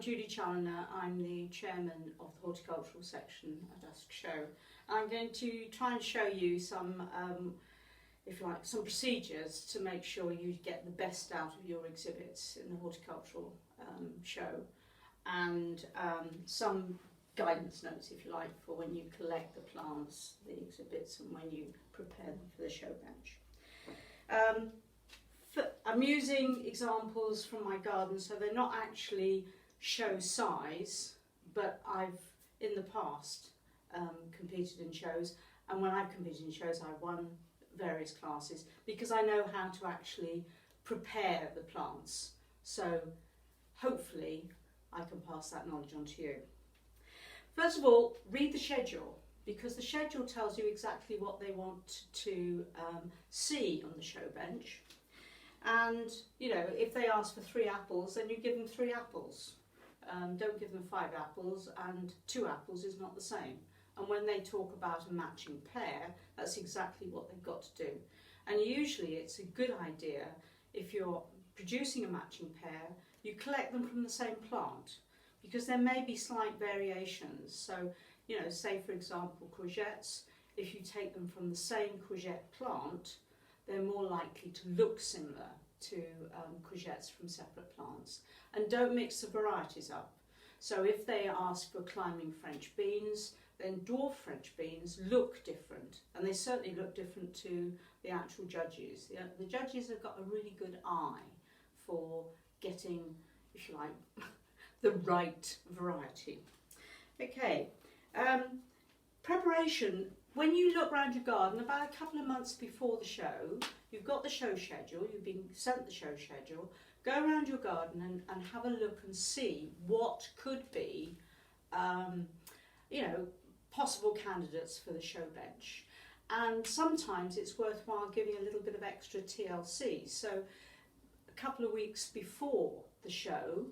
Judy Challoner. I'm the chairman of the horticultural section at Usk Show. I'm going to try and show you some, if you like, some procedures to make sure you get the best out of your exhibits in the horticultural show, and some guidance notes, if you like, for when you collect the plants, the exhibits, and when you prepare them for the show bench. I'm using examples from my garden, so they're not actually show size, but I've in the past competed in shows, and when I've competed in shows I've won various classes because I know how to actually prepare the plants, so hopefully I can pass that knowledge on to you. First of all, read the schedule, because the schedule tells you exactly what they want to see on the show bench. And, you know, if they ask for 3 apples, then you give them 3 apples. Don't give them 5 apples, and 2 apples is not the same. And when they talk about a matching pair, that's exactly what they've got to do. And usually it's a good idea, if you're producing a matching pair, you collect them from the same plant, because there may be slight variations. So, you know, say for example courgettes, if you take them from the same courgette plant, they're more likely to look similar to courgettes from separate plants. And don't mix the varieties up. So if they ask for climbing French beans, then dwarf French beans look different, and they certainly look different to the actual judges. The judges have got a really good eye for getting, if you like, the right variety. Okay, preparation. When you look around your garden, about a couple of months before the show, you've got the show schedule, you've been sent the show schedule, go around your garden and have a look and see what could be, you know, possible candidates for the show bench. And sometimes it's worthwhile giving a little bit of extra TLC. So a couple of weeks before the show,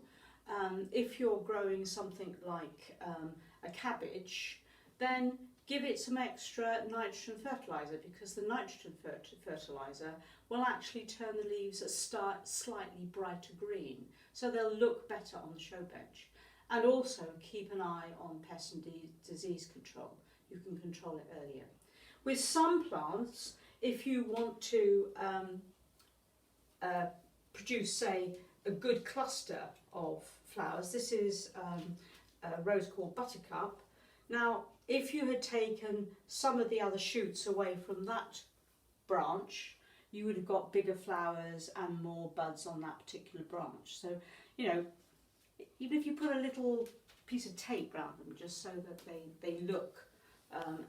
if you're growing something like a cabbage, then give it some extra nitrogen fertiliser, because the nitrogen fertiliser will actually turn the leaves a slightly brighter green, so they'll look better on the show bench. And also keep an eye on pest and disease control. You can control it earlier. With some plants, if you want to produce, say, a good cluster of flowers, this is a rose called Buttercup. Now, if you had taken some of the other shoots away from that branch, you would have got bigger flowers and more buds on that particular branch. So, you know, even if you put a little piece of tape around them, just so that they look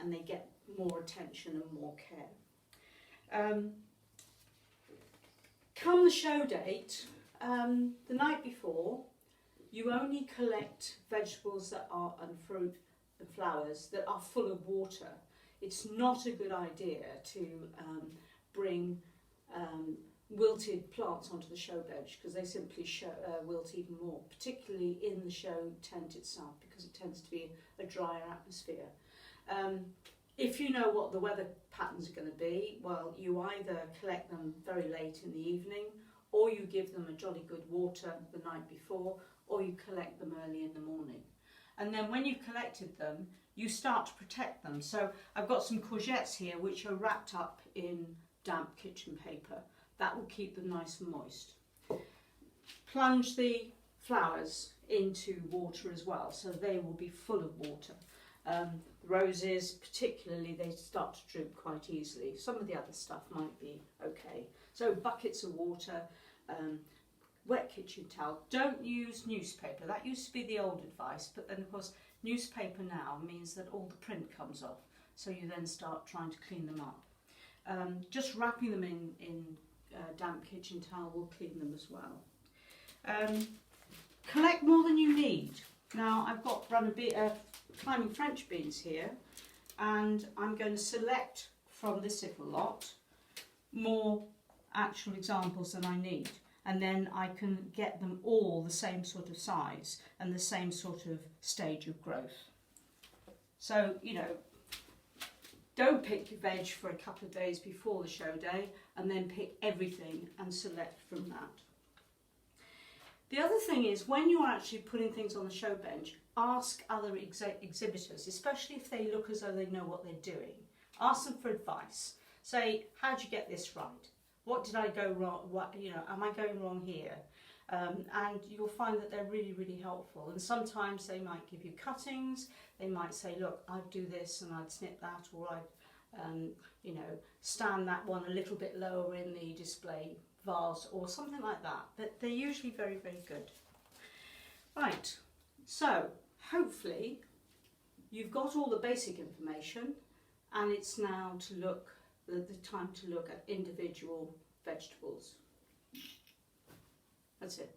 and they get more attention and more care. Come the show date, the night before, you only collect vegetables that are, and fruit and flowers that are full of water. It's not a good idea to bring wilted plants onto the show bench, because they simply wilt even more, particularly in the show tent itself, because it tends to be a drier atmosphere. If you know what the weather patterns are going to be, well, you either collect them very late in the evening, or you give them a jolly good water the night before, or you collect them early in the morning. And then when you've collected them, you start to protect them. So I've got some courgettes here which are wrapped up in damp kitchen paper. That will keep them nice and moist. Plunge the flowers into water as well, so they will be full of water. The roses particularly, they start to droop quite easily. Some of the other stuff might be okay. So buckets of water, wet kitchen towel. Don't use newspaper. That used to be the old advice, but then of course newspaper now means that all the print comes off, so you then start trying to clean them up. Just wrapping them in damp kitchen towel will clean them as well. Collect more than you need. Now I've got climbing French beans here, and I'm going to select from this little lot more actual examples than I need, and then I can get them all the same sort of size and the same sort of stage of growth. So, you know, don't pick your veg for a couple of days before the show day and then pick everything and select from that. The other thing is, when you're actually putting things on the show bench, ask other exhibitors, especially if they look as though they know what they're doing. Ask them for advice. Say, how'd you get this right? What did I go wrong? What, you know, am I going wrong here? And you'll find that they're really, really helpful. And sometimes they might give you cuttings. They might say, look, I'd do this and I'd snip that, or I'd, you know, stand that one a little bit lower in the display vase or something like that. But they're usually very, very good. Right, so hopefully you've got all the basic information, and it's now to look, the time to look at individual vegetables. That's it.